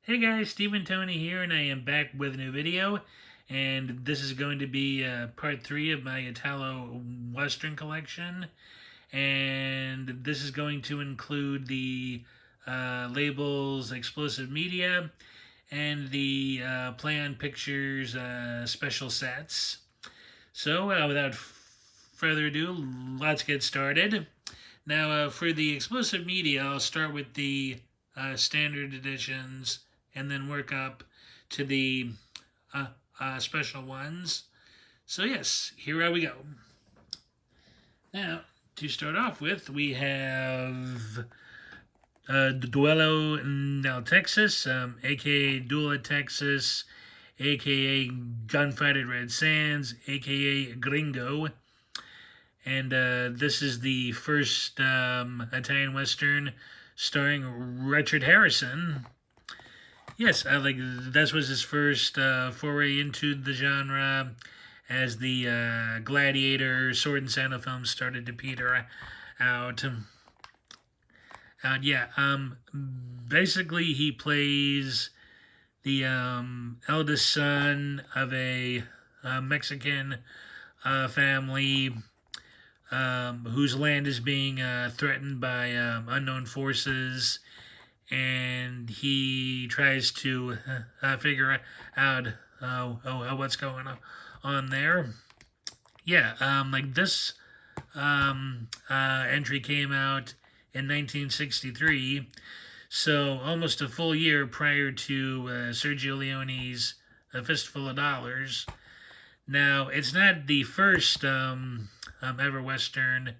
Hey guys, Stephen Tony here, and I am back with a new video. And this is going to be part 3 of my Italo Western collection. And this is going to include the labels Explosive Media and the Plaion Pictures special sets. So, without further ado, let's get started. Now, for the Explosive Media, I'll start with the standard editions and then work up to the special ones. So yes, here we go. Now, to start off with, we have Duelo Now Texas, aka Duela Texas, aka Gunfight at Red Sands, aka Gringo. And this is the first Italian Western starring Richard Harrison. Yes, this was his first foray into the genre as the Gladiator, Sword and Sandal films started to peter out. Basically he plays the eldest son of a Mexican family whose land is being threatened by unknown forces, and he tries to figure out what's going on there. Yeah, this entry came out in 1963, so almost a full year prior to Sergio Leone's A Fistful of Dollars. Now, it's not the first ever Western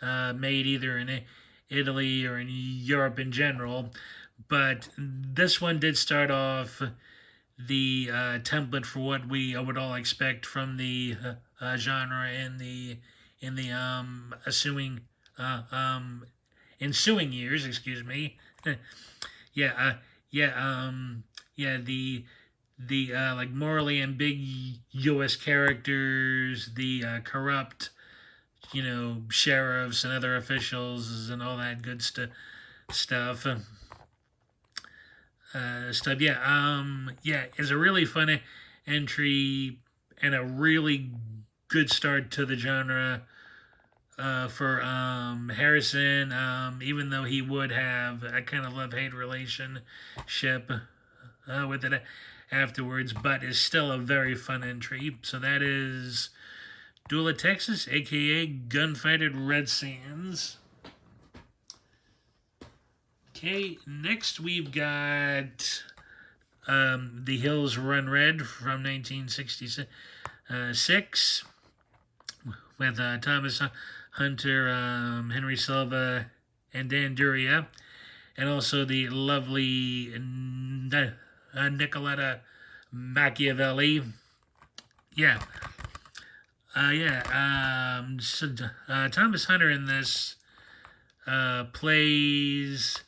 made either in Italy or in Europe in general, but this one did start off the template for what we would all expect from the genre in the ensuing years. Excuse me. yeah, the like morally ambiguous characters, the corrupt, sheriffs and other officials and all that good stuff. It's a really fun entry and a really good start to the genre for Harrison. Even though he would have a kind of love-hate relationship with it afterwards, but is still a very fun entry. So that is Duel at Texas, aka Gunfight at Red Sands. Okay, next we've got The Hills Run Red from 1966 with Thomas Hunter, Henry Silva, and Dan Duria, and also the lovely Nicoletta Machiavelli. Thomas Hunter in this plays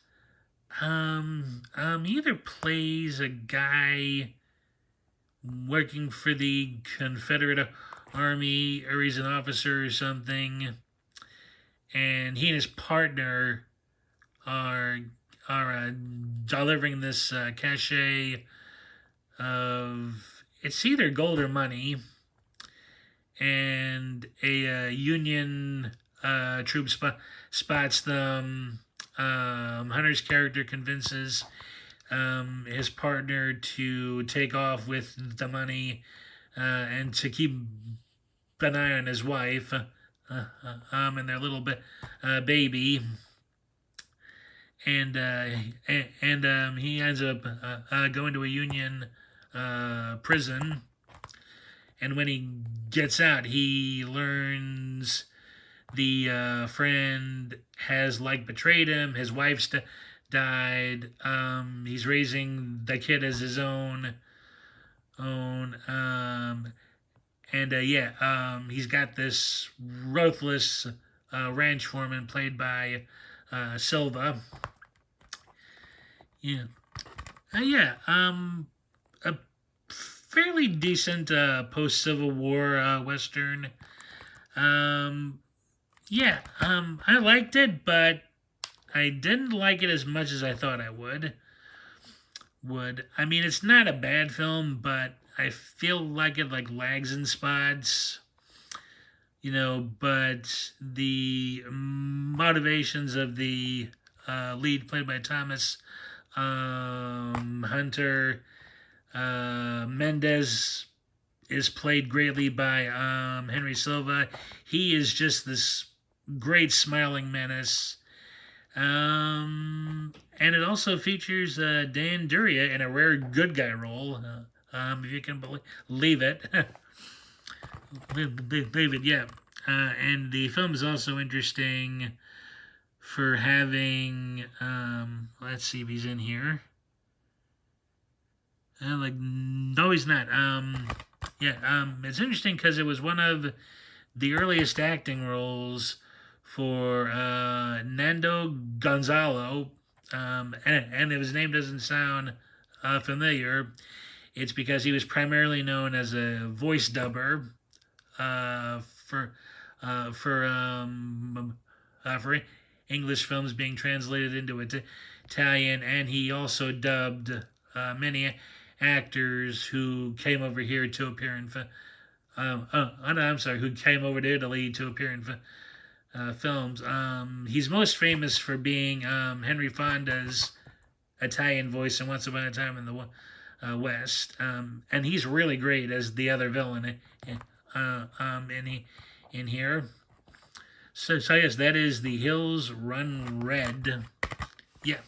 either plays a guy working for the Confederate Army, or he's an officer or something, and he and his partner are delivering this cachet of, it's either gold or money, and a Union troop spots them. Hunter's character convinces his partner to take off with the money and to keep an eye on his wife and their little baby. And he ends up going to a Union prison. And when he gets out, he learns the friend has betrayed him. His wife's died. He's raising the kid as his own. He's got this ruthless ranch foreman played by Silva. A fairly decent post-Civil War Western. I liked it, but I didn't like it as much as I thought I would. would. I mean, it's not a bad film, but I feel like it like lags in spots, but the motivations of the lead, played by Thomas Hunter Mendez, is played greatly by Henry Silva. He is just this great smiling menace. And it also features Dan Duria in a rare good guy role, if you can believe it. Believe it, yeah. And the film is also interesting for having, let's see if he's in here. No, he's not. It's interesting because it was one of the earliest acting roles for Nando Gonzalo, and if his name doesn't sound familiar, it's because he was primarily known as a voice dubber for English films being translated into Italian, and he also dubbed many actors who came over here to appear in. Who came over to Italy to appear in films. He's most famous for being Henry Fonda's Italian voice in Once Upon a Time in the West, and he's really great as the other villain in here. So yes, that is The Hills Run Red. Yeah.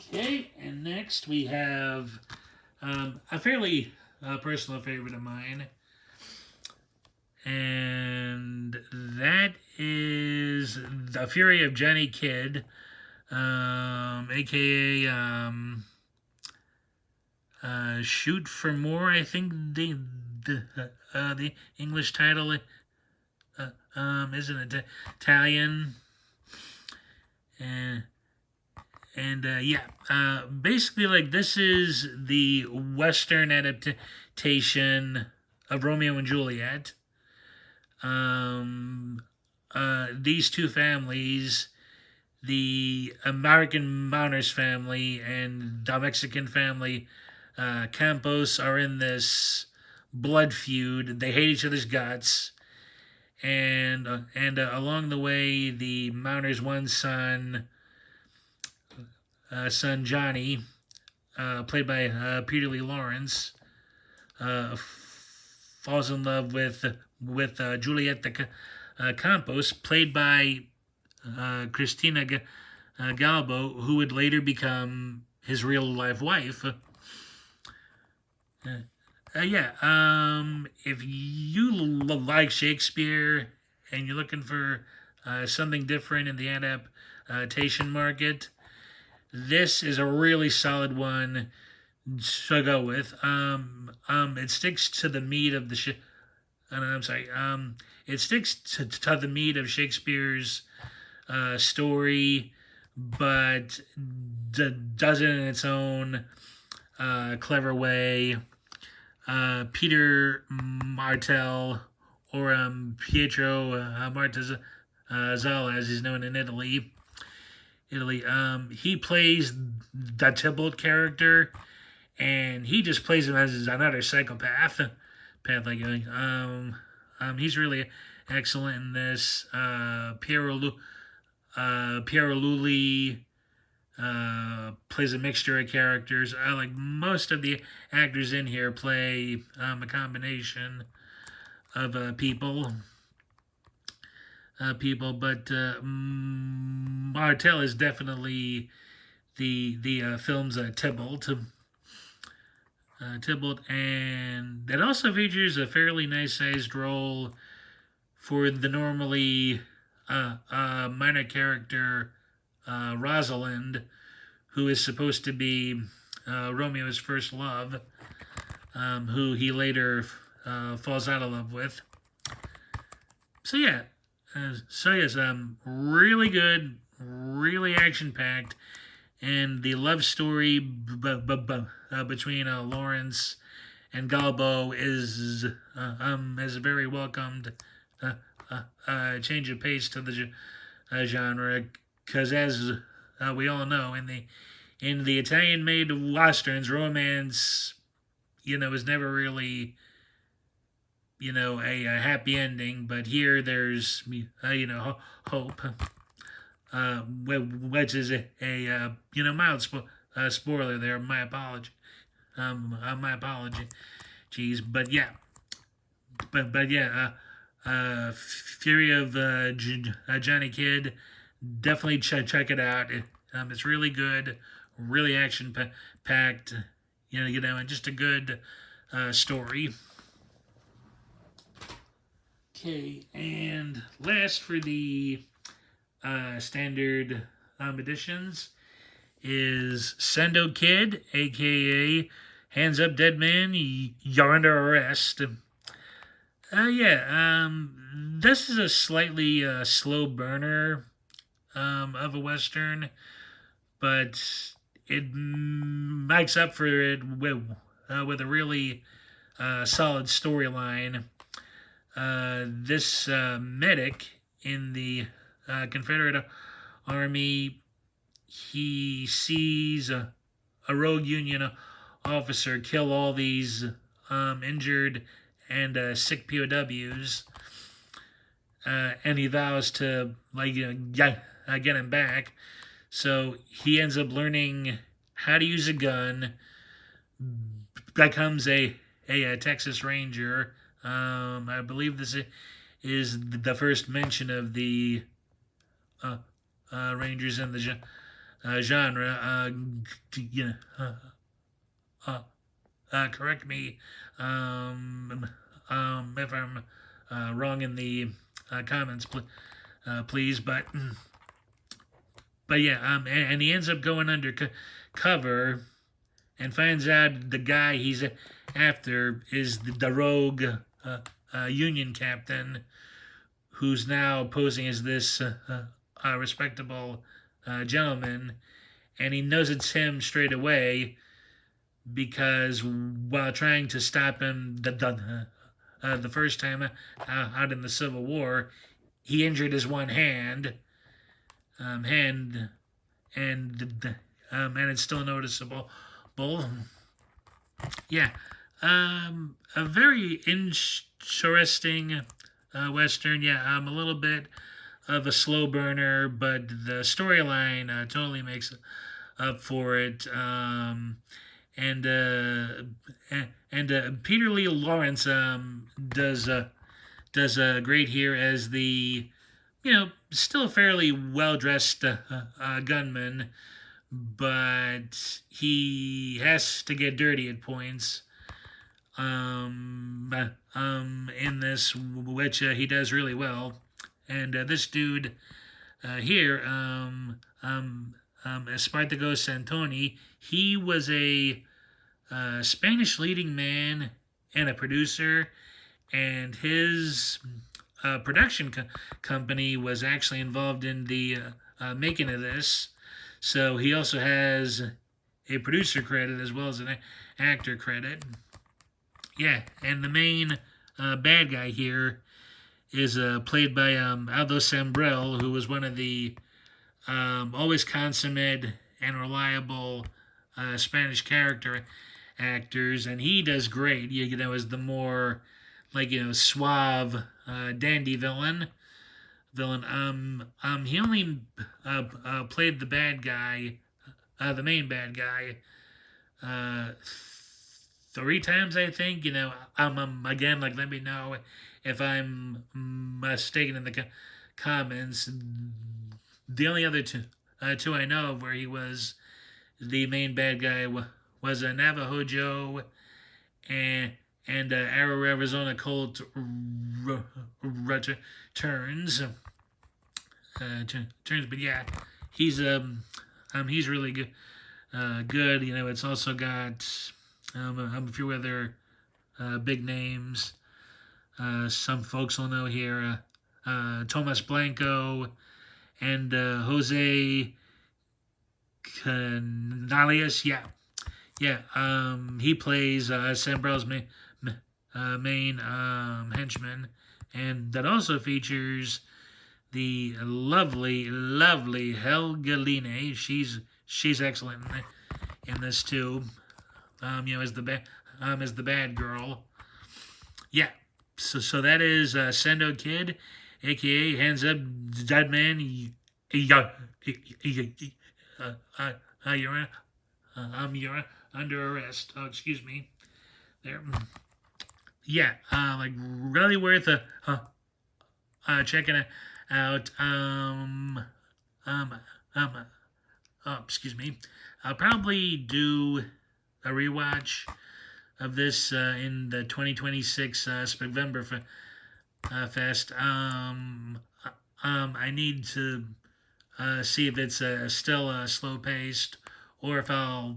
Okay, and next we have a fairly personal favorite of mine, and that is The Fury of Johnny Kidd, aka Shoot for More, I think the English title isn't it Italian, basically, like, this is the Western adaptation of Romeo and Juliet. These two families, the American Mounter's family and the Mexican family, Campos, are in this blood feud. They hate each other's guts, and along the way, the Mounter's one son Johnny, played by Peter Lee Lawrence, falls in love with Julieta Campos, played by Cristina Galbo, who would later become his real life wife. If you like Shakespeare and you're looking for something different in the adaptation market, this is a really solid one to go with. It sticks to the meat of the it sticks to the meat of Shakespeare's story, but does it in its own clever way. Peter Martell, or Pietro Martezala, as he's known in Italy. He plays the Tybalt character, and he just plays him as another psychopath. He's really excellent in this. Piero Lulli plays a mixture of characters. Like most of the actors in here play a combination of people. But Martell is definitely the film's Tybalt. And that also features a fairly nice-sized role for the normally minor character Rosalind, who is supposed to be Romeo's first love, who he later falls out of love with. So yes, really good, really action-packed, and the love story between Lawrence and Galbo is a very welcomed change of pace to the genre, because as we all know, in in the Italian-made westerns, romance, is never really, a happy ending. But here there's, hope, which is a mild spoiler there. My apology. My apology. Jeez, but yeah, Fury of Johnny Kidd. Definitely check it out. It's really good, really action packed. And just a good story. Okay, and last for the standard editions is Sendo Kid, aka Hands Up Dead Man, You're Under Arrest. This is a slightly slow burner of a Western, but it makes up for it with a really solid storyline. This medic in the Confederate Army, he sees a rogue Union officer kill all these injured and sick POWs, and he vows to get him back. So he ends up learning how to use a gun, becomes a Texas Ranger. I believe this is the first mention of the Rangers in the genre. Correct me if I'm wrong in the comments, please. But yeah, and he ends up going under cover and finds out the guy he's after is the rogue Union captain, who's now posing as this respectable gentleman, and he knows it's him straight away because while trying to stop him the first time out in the Civil War, he injured his one hand, and it's still noticeable. Yeah, a very interesting Western. Yeah, a little bit of a slow burner, but the storyline totally makes up for it. And Peter Lee Lawrence does great here as the still fairly well dressed gunman, but he has to get dirty at points in this, which he does really well. And this dude here, Espartago Santoni, he was a Spanish leading man and a producer, and his production company was actually involved in the making of this. So he also has a producer credit as well as an actor credit. Yeah, and the main bad guy here is played by Aldo Sambrell, who was one of the always consummate and reliable Spanish character actors, and he does great. As the more suave, dandy villain. He only played the bad guy, the main bad guy, 3 times, I think. Again, let me know if I'm mistaken in the comments. The only other two I know of where he was the main bad guy was a Navajo Joe and Arizona Colt turns. But yeah, he's really good. Good. It's also got a few other big names. Some folks will know here. Tomas Blanco and Jose Canales. Yeah. He plays Sambrell's main henchman, and that also features the lovely Helga Line. She's she's excellent in this too. You know, as the bad girl. Yeah. So that is Sendo Kid, aka Hands Up Dead Man. Yeah. You're you're under arrest. Oh, excuse me. There. Yeah. Like really worth checking it out. Um. Oh, excuse me. I'll probably do a rewatch of this in the 2026 Specvember Fest. I need to see if it's still slow paced or if I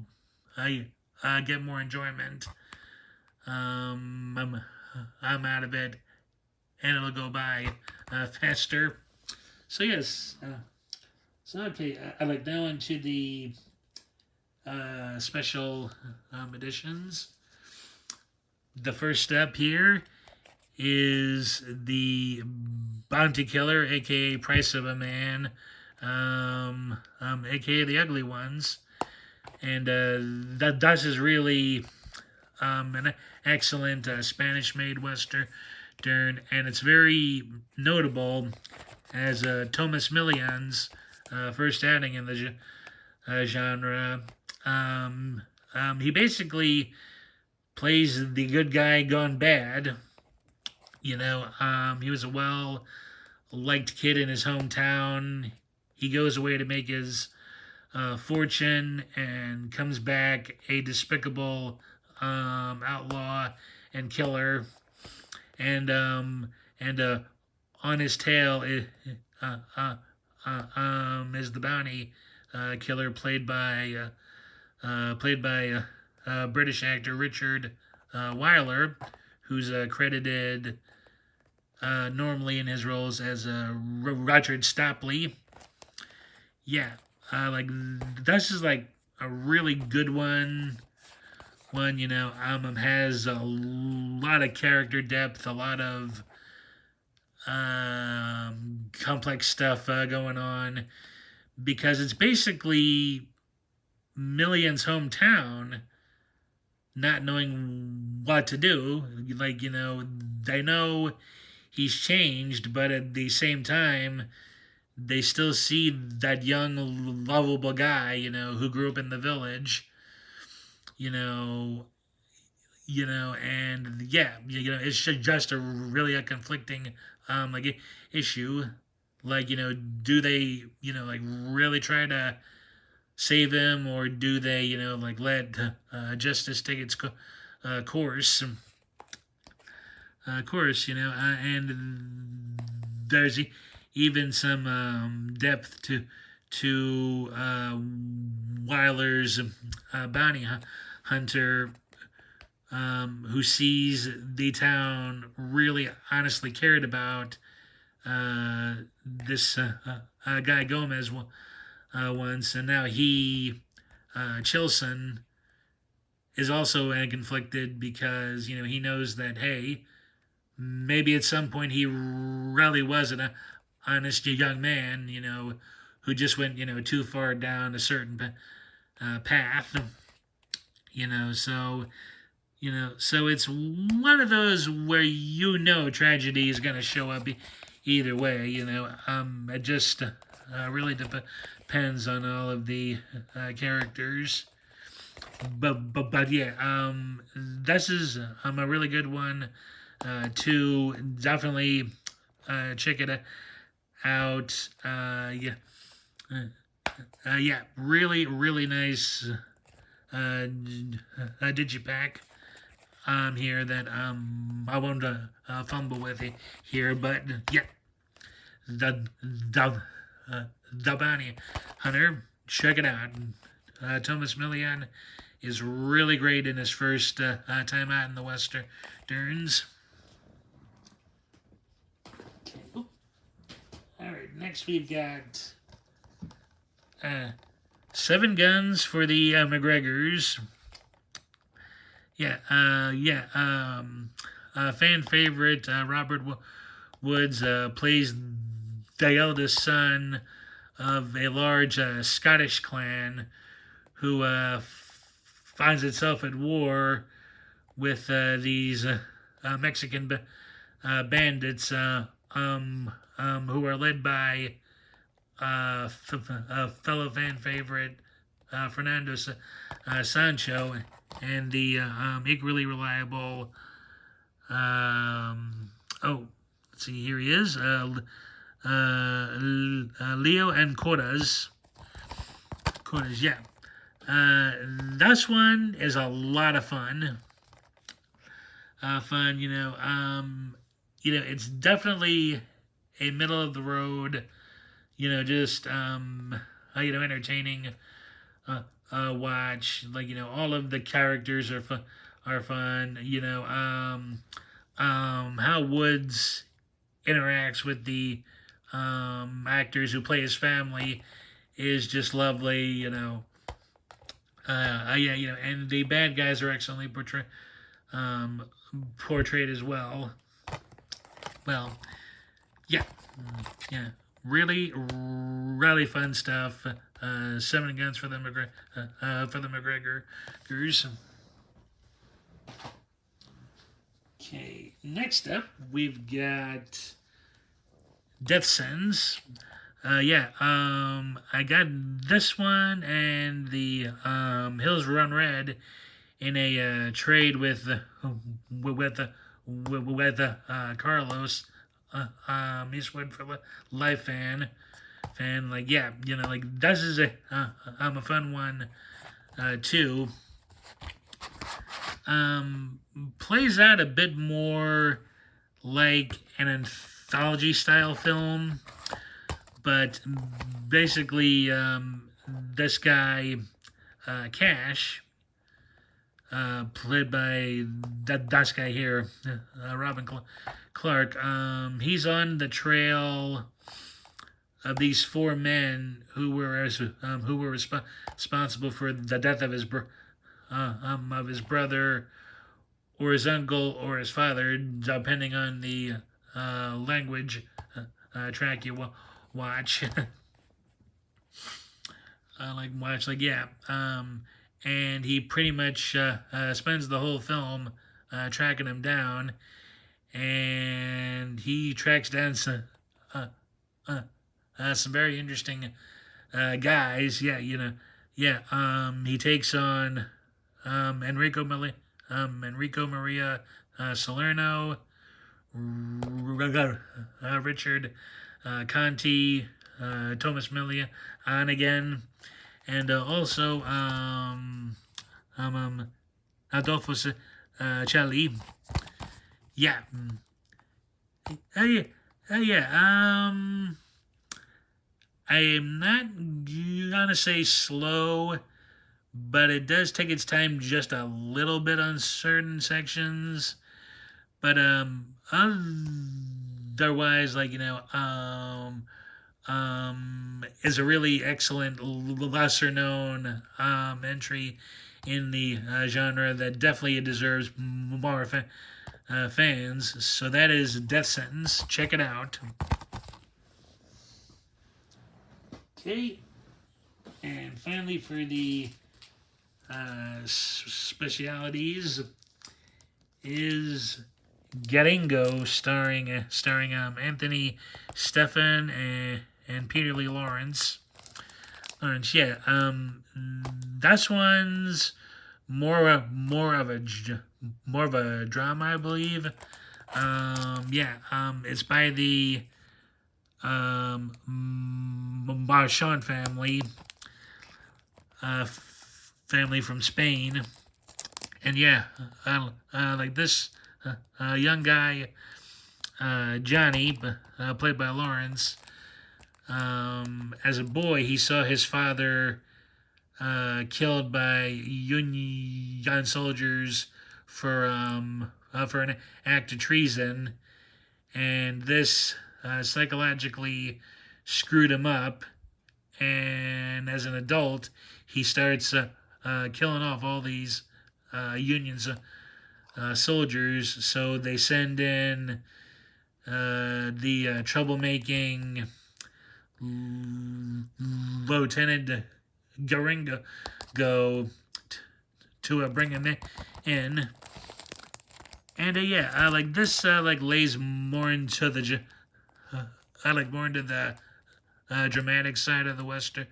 get more enjoyment. I'm out of it and it'll go by faster. So yes. So okay, I like now into the special editions. The first step here is the Bounty Killer, aka Price of a Man, aka the Ugly Ones, and that is really an excellent Spanish-made western, and it's very notable as Thomas Million's first outing in the genre. He basically plays the good guy gone bad. You know, he was a well-liked kid in his hometown. He goes away to make his fortune and comes back a despicable outlaw and killer. And on his tail is the bounty killer, played by British actor Richard Wyler, who's credited normally in his roles as Roger Stapley. Yeah, like this is like a really good one. You know, has a lot of character depth, a lot of complex stuff going on, because it's basically Million's hometown not knowing what to do. Like, you know, they know he's changed, but at the same time, they still see that young, lovable guy, you know, who grew up in the village, you know, and yeah, you know, it's just a really a conflicting, like issue. Like, you know, do they, you know, like really try to save him, or do they, you know, like let justice take its course? You know, and there's even some depth to Wyler's bounty hunter, who sees the town really honestly cared about this guy Gomez once, and now he, Chilson, is also conflicted because, you know, he knows that, hey, maybe at some point he really was an honest young man, you know, who just went, you know, too far down a certain path, you know, so it's one of those where, you know, tragedy is going to show up either way, you know. It just really depends on all of the characters. But yeah, this is a really good one to definitely check it out. Yeah, really nice digipack here that I won't fumble with it here, but yeah, the Bounty Hunter, check it out. Thomas Million is really great in his first time out in the westerns. Okay. All right, next we've got 7 Guns for the MacGregors. Yeah, fan favorite Robert Woods plays the eldest son of a large Scottish clan who finds itself at war with these Mexican bandits who are led by fellow fan favorite Fernando Sancho and the equally reliable let's see, here he is, Leo and Cortez. Yeah. This one is a lot of fun. It's definitely a middle of the road, just entertaining watch. All of the characters are fun. How Woods interacts with the actors who play his family is just lovely. And the bad guys are excellently portrayed as well. Well, yeah, really fun stuff. 7 guns for the MacGregors. Okay, next up we've got Death Sentence. I got this one and the Hills Run Red in a trade with Carlos Eastwood for Life fan. This is a fun one too. Plays out a bit more like an anthology style film, but basically this guy Cash, played by this guy here, Robin Clark, he's on the trail of these 4 men who were responsible for the death of his brother, or his uncle, or his father, depending on the language track you watch. And he pretty much spends the whole film tracking him down, and he tracks down some very interesting guys. He takes on Enrico Maria Salerno, Richard Conti, Thomas Milia on again, and also Adolfo Celli. I am not gonna say slow, but it does take its time just a little bit on certain sections. But otherwise, is a really excellent lesser known entry in the genre that definitely deserves more fans. So that is Death Sentence. Check it out. Okay, and finally for the specialities is Gringo, starring Anthony Steffen and Peter Lee Lawrence. This one's more of a drama, I believe. It's by the Marchand family from Spain, and this young guy, Johnny, played by Lawrence. As a boy, he saw his father killed by Union soldiers for an act of treason, and this psychologically screwed him up. And as an adult, he starts killing off all these Union soldiers. So they send in the troublemaking Lieutenant Gringo go to bring him in. And yeah, like this, like lays more into the, more into the dramatic side of the Western,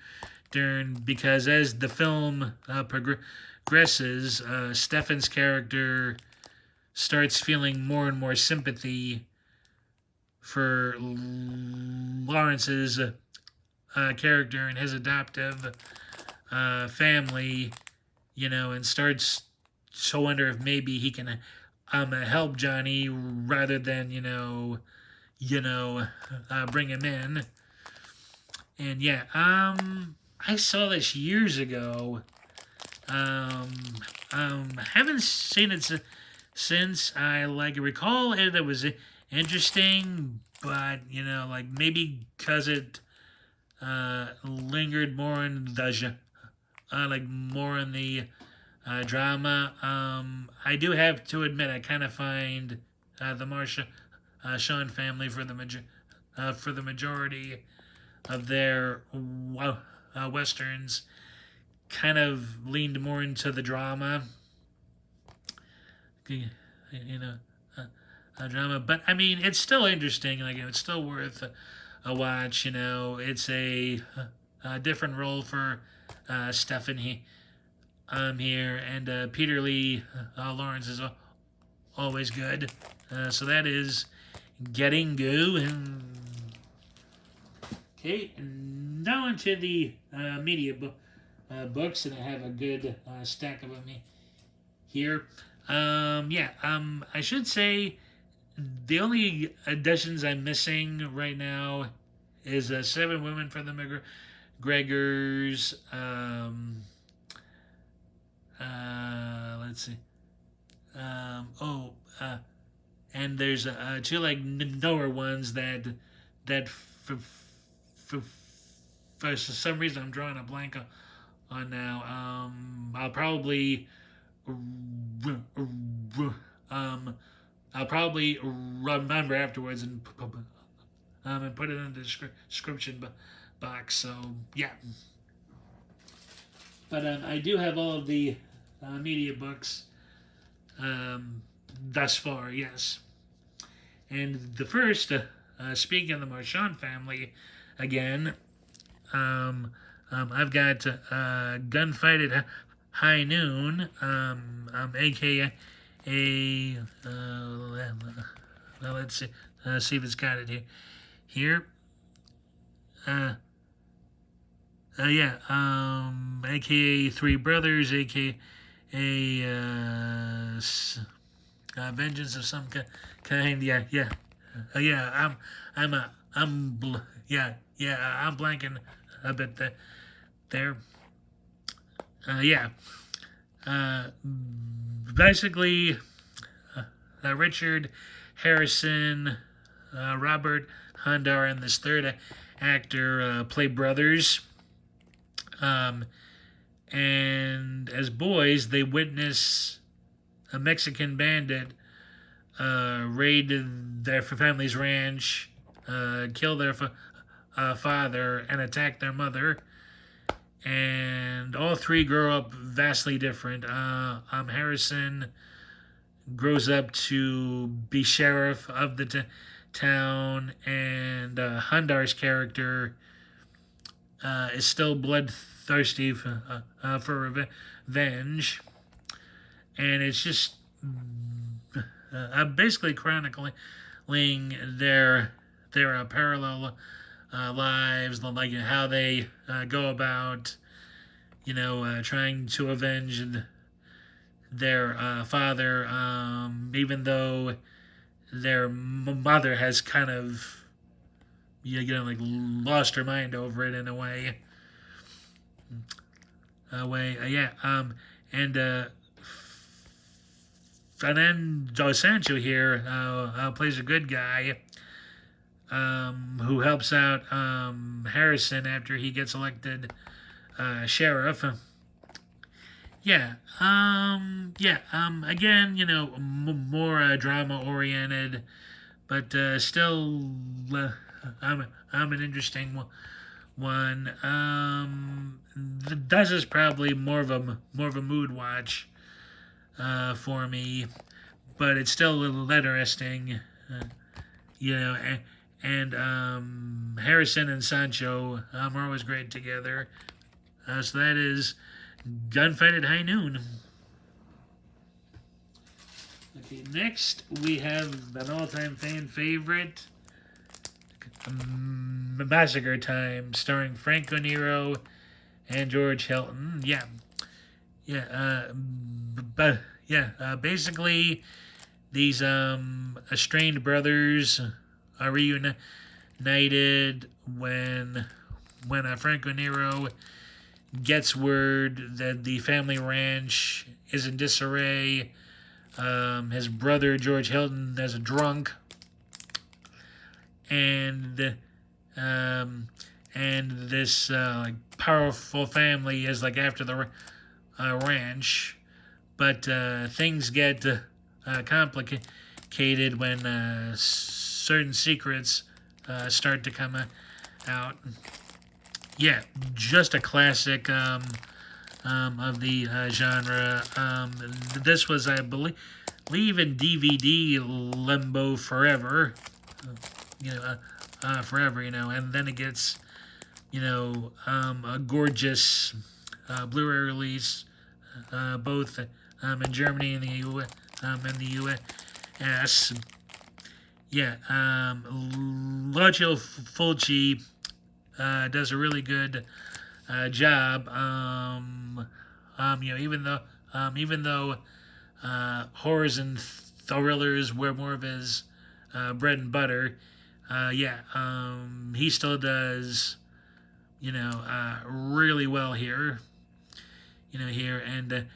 because as the film progresses, Steffen's character starts feeling more and more sympathy for Lawrence's character and his adoptive family, and starts to wonder if maybe he can help Johnny rather than bring him in. And yeah, I saw this years ago. Haven't seen it since. I recall it. It was interesting, but like maybe because it lingered more in the more in the drama. I do have to admit, I kind of find the Marsha Sean family for the majority of their westerns kind of leaned more into the drama, drama. But I mean, it's still interesting. Like it's still worth a watch. It's a different role for Steffen here, and Peter Lee Lawrence is always good. So that is Getting Goo. And okay, now into the media books, and I have a good stack of them here. I should say the only editions I'm missing right now is 7 Women for the MacGregors. Let's see. And there's 2 newer ones that for some reason I'm drawing a blank on now. I'll probably remember afterwards and put it in the description box. So yeah, but I do have all of the media books thus far. Yes, and the first, speaking of the Marchand family, again, I've got Gunfight at High Noon, aka let's see if it's got it here. AKA Three Brothers, AKA Vengeance of some kind. I'm blanking a bit there. Basically, Richard Harrison, Robert Hundar, and this third actor play brothers. And as boys, they witness a Mexican bandit raid their family's ranch, kill their father, and attack their mother. And all 3 grow up vastly different. Harrison grows up to be sheriff of the town, and Hundar's character is still bloodthirsty for revenge. And it's just basically chronicling their parallel lives, like how they go about, trying to avenge their father, even though their mother has kind of, lost her mind over it in a way. Fernando Sancho here plays a good guy who helps out Harrison after he gets elected sheriff. Again, more drama oriented, but still, I'm an interesting one. This is probably more of a mood watch for me, but it's still a little interesting. You know, and Harrison and Sancho are always great together. So that is Gunfight at High Noon. Okay, next we have an all-time fan favorite, Massacre Time, starring Franco Nero and George Hilton. Basically, these estranged brothers are reunited when Franco Nero gets word that the family ranch is in disarray. His brother George Hilton is a drunk, and this powerful family is after the ranch, but things get complicated when certain secrets start to come out. Yeah, just a classic of the genre. This was, I believe, in DVD limbo forever. Forever, and then it gets, a gorgeous Blu-ray release, both in Germany and the U.S. Yeah, Lucio Fulci does a really good job. Even though horrors and thrillers were more of his bread and butter, he still does, really well here. And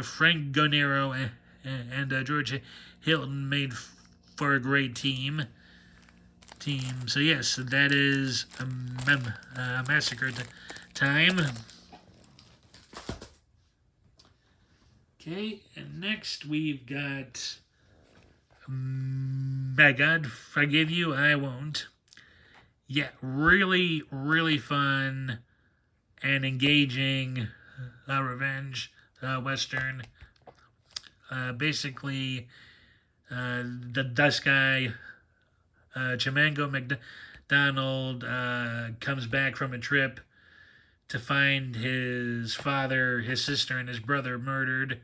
Frank Gonero and George Hilton made for a great team. So yes, that is Massacre Time. Okay, and next we've got By God Forgive You, I Won't. Yeah, really, really fun and engaging revenge western. Basically, this guy, Chimango McDonald, comes back from a trip to find his father, his sister, and his brother murdered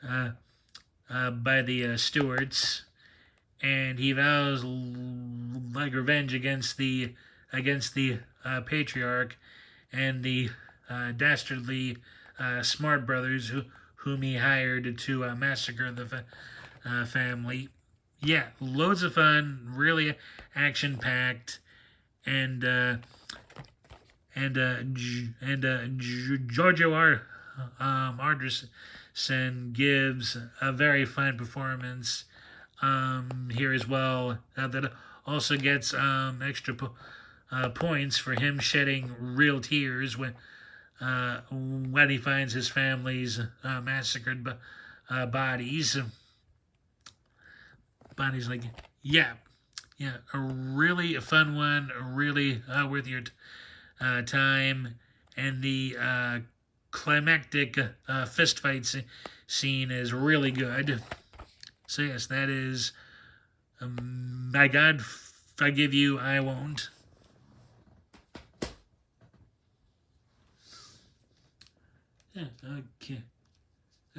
by the stewards, and he vows revenge against the patriarch and the dastardly Smart brothers whom he hired to massacre the family. Yeah, loads of fun, really action-packed, and Giorgio Arterson gives a very fine performance here as well. That also gets extra points for him shedding real tears when he finds his family's massacred bodies. Bonnie's a really fun one, really worth your time, and the climactic fist fight scene is really good. So yes, that is By God Forgive You, I Won't.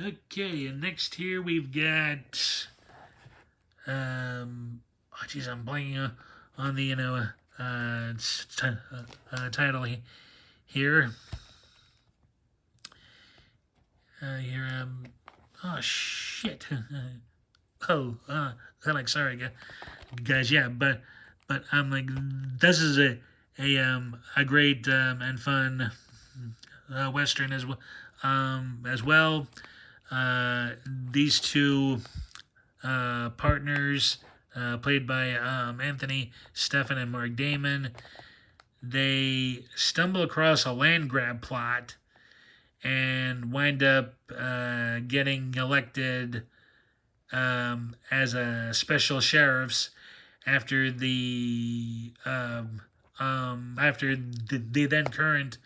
Okay, and next here we've got I'm blanking on the title here. Oh shit. Sorry guys, yeah, but I'm this is a great and fun western as well. These two partners, played by Anthony Steffen and Mark Damon, they stumble across a land grab plot and wind up getting elected as a special sheriffs after the then current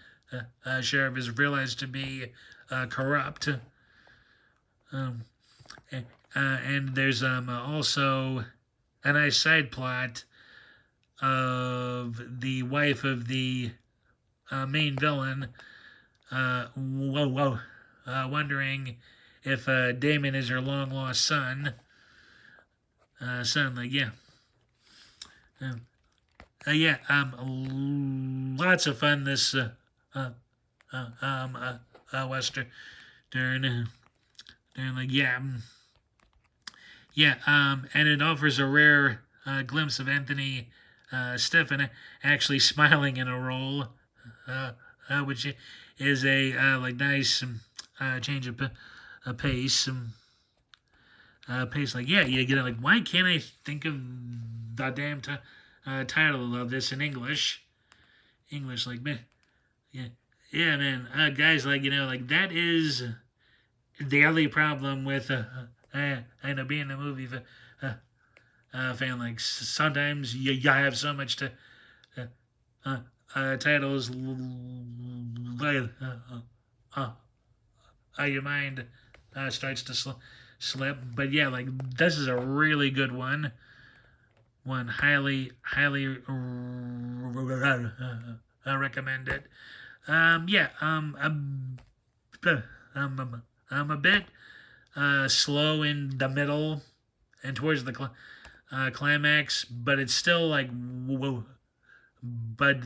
sheriff is realized to be corrupt. Um, and there's also a nice side plot of the wife of the main villain wondering if Damon is her long lost son. Like, yeah. Um, yeah, lots of fun this Western. During, like, yeah. Yeah, and it offers a rare glimpse of Anthony Steffen actually smiling in a role, which is a like nice change of pace. Pace, like, yeah, you get it. Like, why can't I think of the damn title of this in English? English, like, man, yeah, yeah, man, guys, like, like that is the only problem with I know being a movie fan. Like, sometimes you have so much to titles like your mind starts to slip. But yeah, like, this is a really good one. Highly recommend it. Yeah. I'm a bit slow in the middle and towards the climax, but it's still like, whoa. But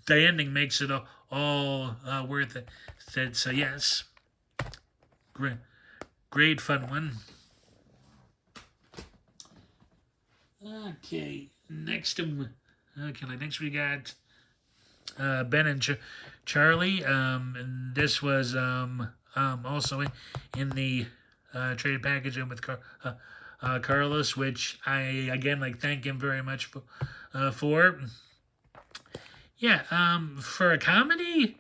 the ending makes it all worth it. So yes, great fun one. Okay, next we got Ben and Charlie. And this was also in the trade package with Carlos, which I again like thank him very much for. Yeah, for a comedy,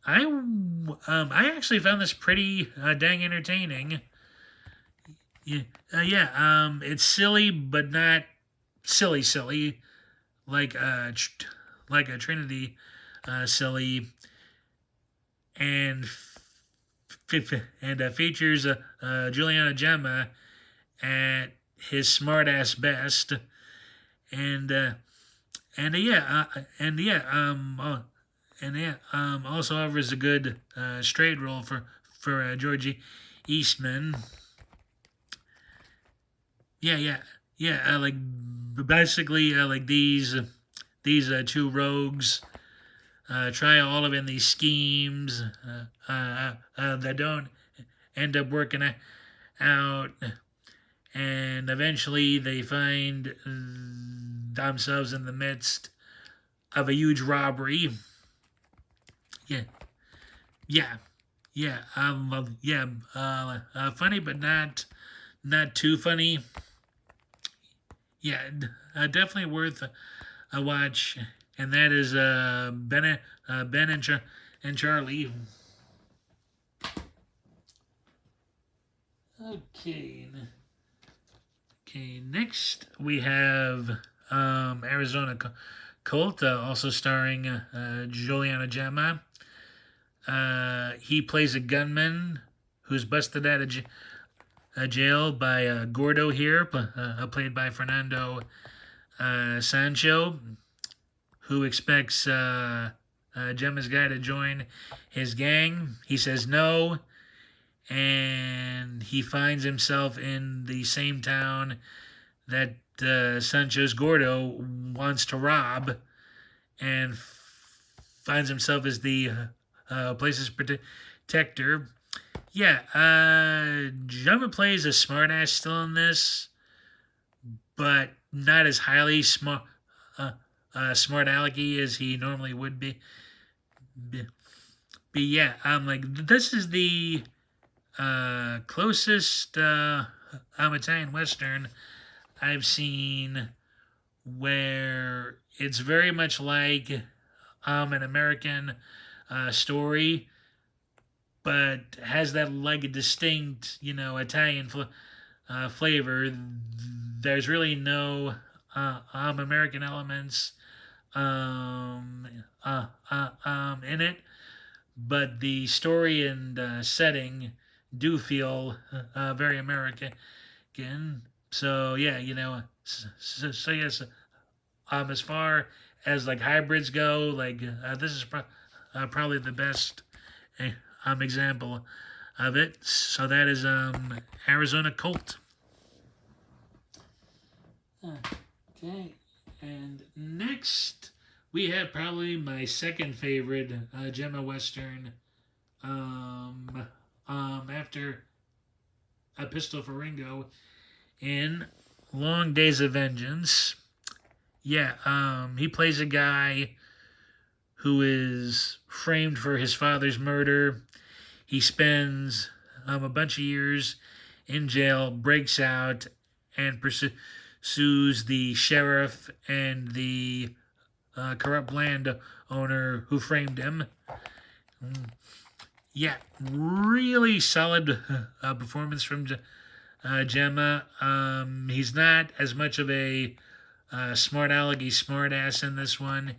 I actually found this pretty dang entertaining. Yeah, it's silly but not silly, like like a Trinity silly, and features Juliana Gemma at his smartass best, and also offers a good straight role for Georgie Eastman. Like basically like these two rogues try all of in these schemes that don't end up working out, and eventually they find themselves in the midst of a huge robbery. Funny but not too funny. Yeah, definitely worth a watch, and that is Ben and Charlie. Okay. Next we have Arizona Colt, also starring Juliana Gemma. He plays a gunman who's busted out of jail by Gordo here, played by Fernando Sancho, who expects Gemma's guy to join his gang. He says no, and he finds himself in the same town that Sancho's Gordo wants to rob, and finds himself as the place's protector. Yeah, Gemma plays a smartass still in this, but not as highly smart alecky as he normally would be. But yeah, I'm like, this is the closest Italian Western I've seen where it's very much like an American story, but has that like a distinct, Italian flavor. There's really no American elements in it, but the story and setting do feel very American. So yeah, yes, as far as like hybrids go, like this is probably the best uh, example of it. So that is Arizona Colt. Okay, and next we have probably my second favorite Gemma Western after a Pistol for Ringo in Long Days of Vengeance. Yeah, he plays a guy who is framed for his father's murder. He spends a bunch of years in jail, breaks out, and pursues the sheriff and the corrupt landowner who framed him. Yeah, really solid performance from Gemma. He's not as much of a smart alecky smart ass in this one.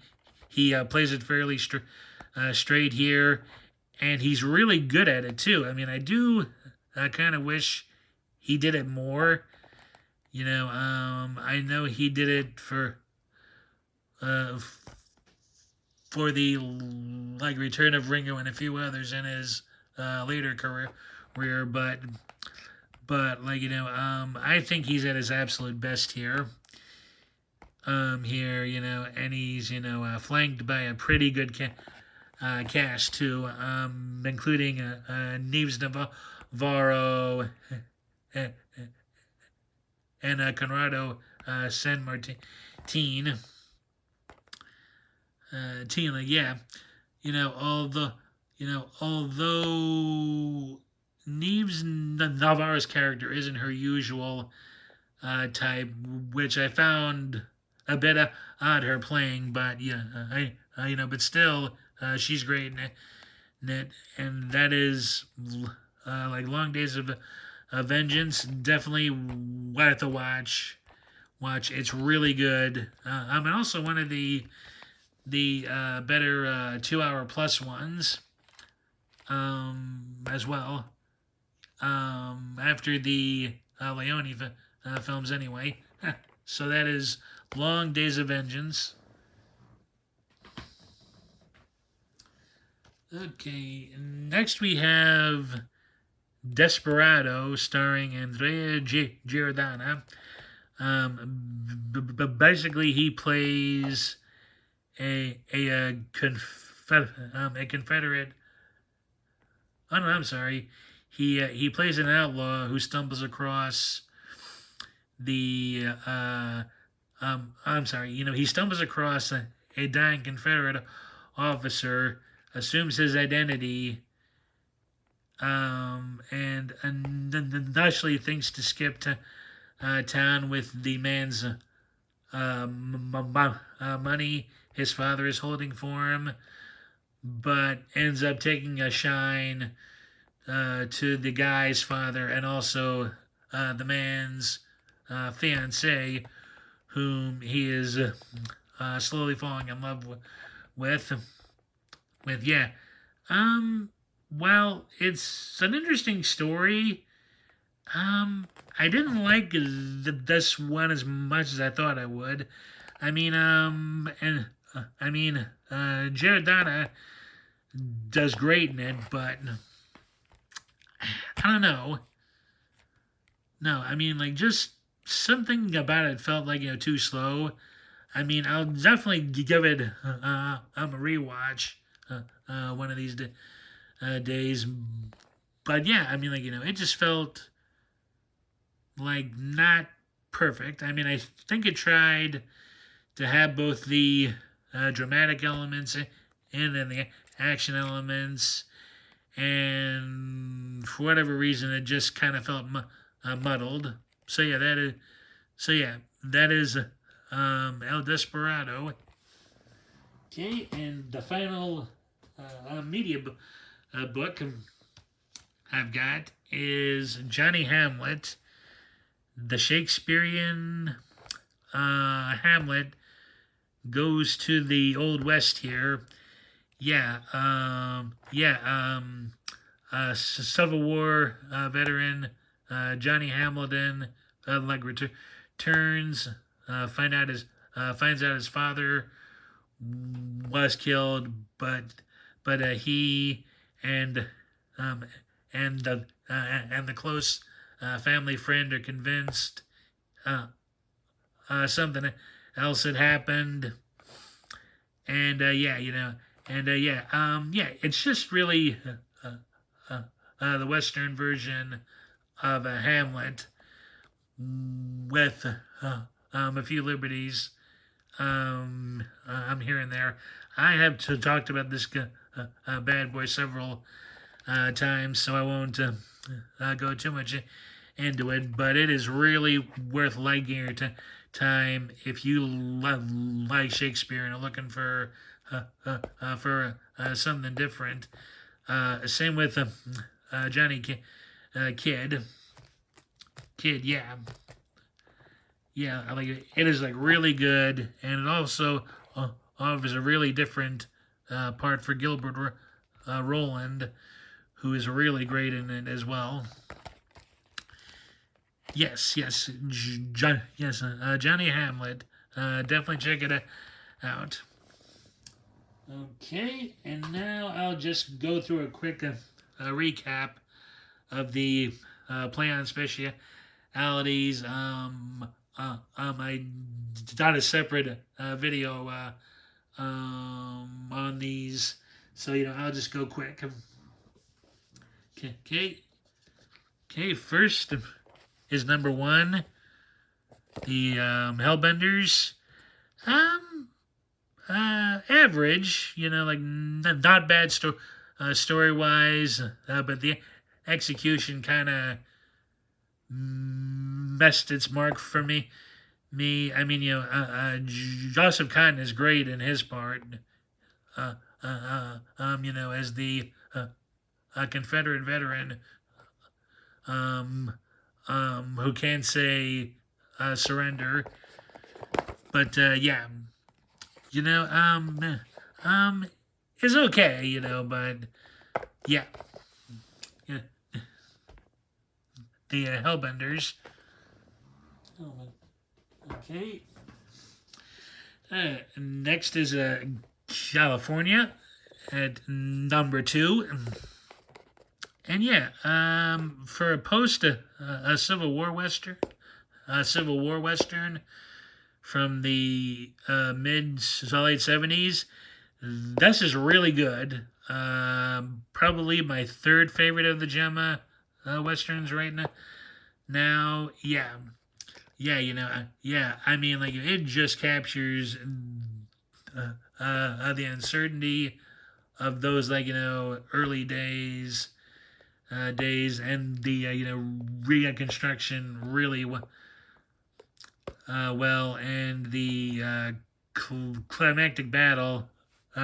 He plays it fairly straight here, and he's really good at it too. I mean, I do kind of wish he did it more. I know he did it uh, for the like Return of Ringo and a few others in his later career, but like I think he's at his absolute best here. And he's flanked by a pretty good cast too, including Neves Navarro and Conrado San Martin. Yeah, although Neves Navarro's character isn't her usual type, which I found a bit odd her playing, but yeah, but still, she's great in it, and that is like Long Days of Vengeance, definitely worth a watch. It's really good. And also one of the better 2 hour plus ones as well. After the Leone films, anyway. So that is Long Days of Vengeance. Okay, next we have Desperado, starring Andrea Giordana. Basically, he plays a Confederate. Oh no, I'm sorry. He plays an outlaw who stumbles across the I'm sorry. He stumbles across a dying Confederate officer, assumes his identity, and initially thinks to skip to town with the man's money his father is holding for him, but ends up taking a shine to the guy's father and also the man's fiancée, whom he is slowly falling in love with. Yeah. Well, it's an interesting story. I didn't like this one as much as I thought I would. I mean, Giordana does great in it, but I don't know. No, I mean, like, just something about it felt like, too slow. I mean, I'll definitely give it a rewatch one of these days. But yeah, I mean, like, it just felt like not perfect. I mean, I think it tried to have both the dramatic elements and then the action elements, and for whatever reason, it just kind of felt muddled. So yeah, that is El Desperado. Okay, and the final media book I've got is Johnny Hamlet. the Shakespearean Hamlet goes to the Old West here. Yeah, Civil War veteran Johnny Hamilton returns, finds out his father was killed, but he and um, and the close family friend are convinced something else had happened, and it's just really the Western version of a Hamlet with a few liberties I'm here and there. I have talked about this bad boy several times, so I won't go too much into it, but it is really worth liking your time if you like Shakespeare and are looking for something different. Same with Johnny Kid, yeah, I like it. It is like really good, and it also offers a really different part for Gilbert Roland, who is really great in it as well. Yes, Johnny Hamlet. Definitely check it out. Okay, and now I'll just go through a quick recap of the Plaion specialities. I done a separate video on these, so I'll just go quick. Okay. First is number one, the Hellbenders. Average, like not bad story wise, but the execution kind of messed its mark for me. I mean, Joseph Cotton is great in his part. As the Confederate veteran, who can't say surrender, but it's okay, but yeah, the Hellbenders. Okay. Next is California at number 2. And for a post a Civil War Western, from the mid to late 70s, this is really good. Probably my third favorite of the Gemma Westerns right now. I mean, like, it just captures the uncertainty of those, early days, and the reconstruction really well, and the climactic battle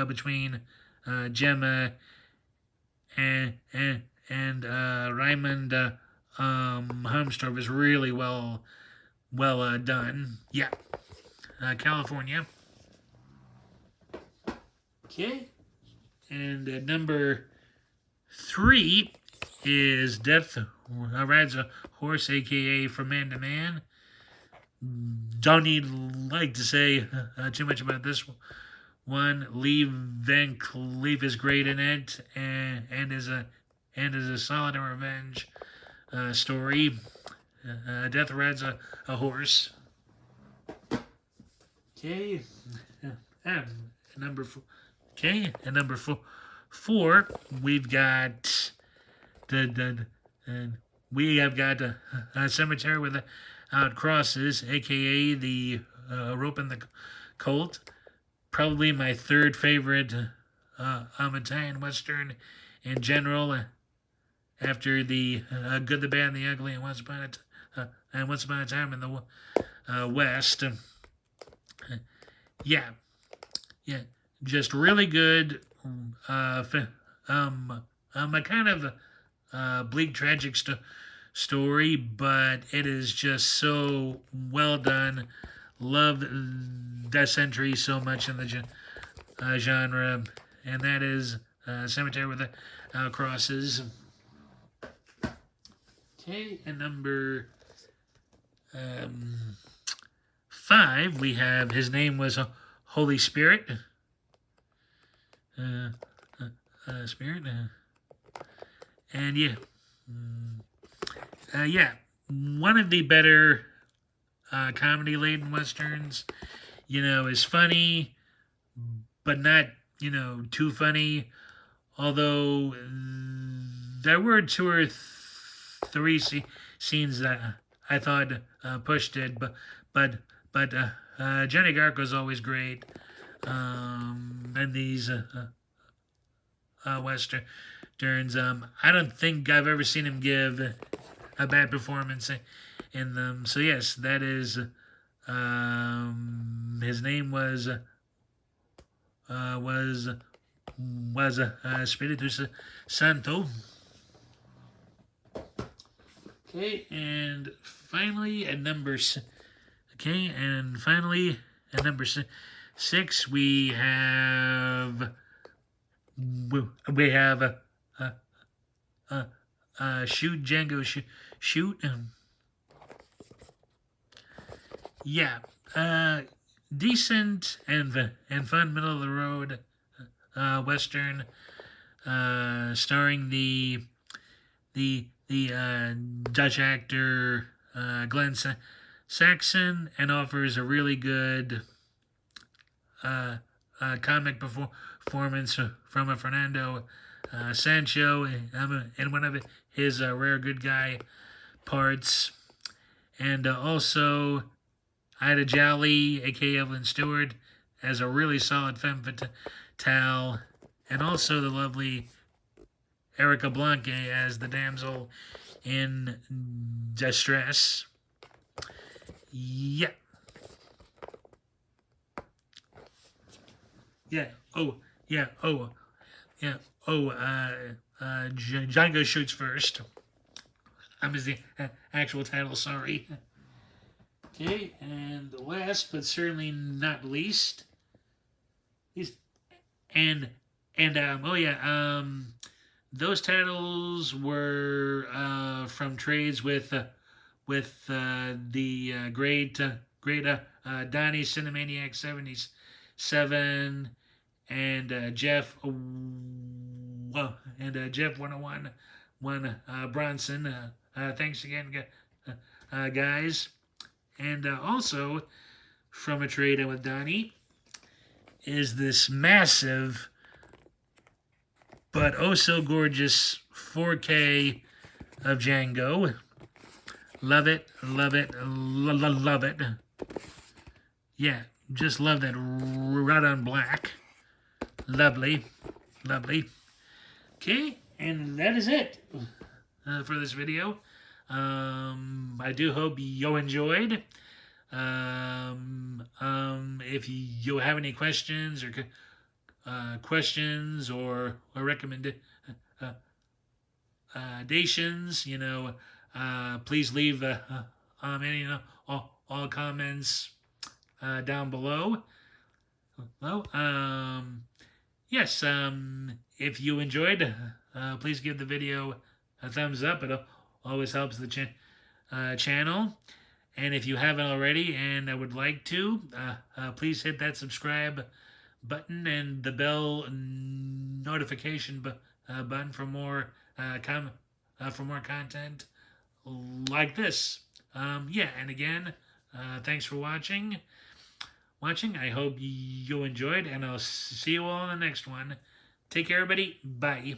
between Gemma and Raymond Harmstorff is really well done. Yeah, California. Okay, and number 3 is Death Rides a Horse, aka From Man to Man. Don't need to say too much about this one. Lee Van Cleef is great in it, and is a solid revenge story. Death Rides a Horse. Okay, number 4. Okay, and number 4, we've got we have got a Cemetery Without Crosses, aka the Rope and the Colt. Probably my third favorite Italian Western in general, after the Good, the Bad, and the Ugly, and Once Upon a Time in the West. Just really good. A kind of bleak, tragic story, but it is just so well done. Love that century so much in the genre, and that is Cemetery with the Crosses. Okay, and number 5, we have His Name Was Holy Spirit. Spirit. And yeah. Yeah. One of the better comedy-laden westerns. You know, is funny, but not, you know, too funny. Although there were 2 or 3 scenes that I thought pushed it, but Johnny Garco's always great in these westerns. I don't think I've ever seen him give a bad performance in them. So yes, that is His Name was Espiritu Santo. Okay, and finally at number 6, we have Shoot Django Shoot. Yeah, decent and fun, middle of the road western, starring the Dutch actor Glenn Saxon, and offers a really good comic performance from Fernando Sancho in one of his rare good guy parts. And also Ida Jolly, aka Evelyn Stewart, as a really solid femme fatale, and also the lovely Erica Blanque as the damsel in distress. Yeah. Yeah. Oh. Yeah. Oh. Yeah. Oh. Django Shoots First. Is the actual title. Sorry. Okay, and last but certainly not least, those titles were from trades with the great Donnie Cinemaniac 77 and Jeff 101 Bronson. Thanks again, guys. And also from a trade with Donnie is this massive but oh so gorgeous 4K of Django. Love it, love it, love it. Yeah, just love that red on black. Lovely, lovely. Okay, and that is it for this video. I do hope you enjoyed. If you have any questions or recommendations, please leave any all comments down below. Well, yes, if you enjoyed, please give the video a thumbs up. It always helps the channel. And if you haven't already and would like to, please hit that subscribe button and the bell notification button for more content like this. Yeah, and again, thanks for watching. I hope you enjoyed, and I'll see you all in the next one. Take care, everybody. Bye.